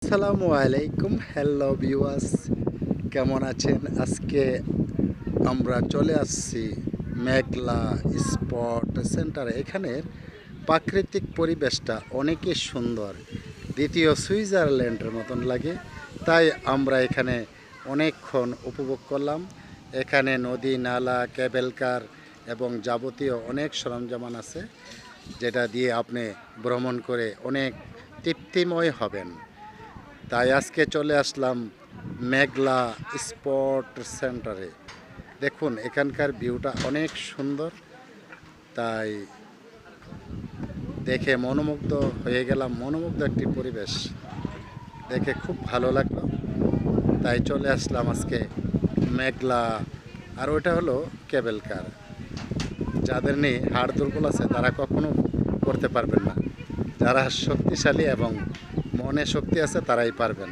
আসসালামু আলাইকুম, hello viewers, কেমন আছেন? আজকে আমরা চলে আসছি মেঘলা স্পট সেন্টারে। এখানের প্রাকৃতিক পরিবেশটা অনেকই সুন্দর, দ্বিতীয় সুইজারল্যান্ডের মতন লাগে। তাই আমরা এখানে অনেকক্ষণ উপভোগ করলাম। এখানে নদী, নালা, কেবল কার এবং যাবতীয় অনেক সরঞ্জাম আছে, যেটা দিয়ে আপনি ভ্রমণ করে অনেক তৃপ্তিময় হবেন। তাই আজকে চলে আসলাম মেঘলা স্পট সেন্টারে। দেখুন এখানকার ভিউটা অনেক সুন্দর, তাই দেখে মনোমুগ্ধ হয়ে গেলাম। মনোমুগ্ধ একটি পরিবেশ দেখে খুব ভালো লাগলো, তাই চলে আসলাম আজকে মেঘলা। আর ওটা হলো কেবল কার। যাদের নিয়ে হাড় দুর্বল আছে তারা কখনো করতে পারবেন না, যারা শক্তিশালী এবং মনে শক্তি আছে তারাই পারবেন।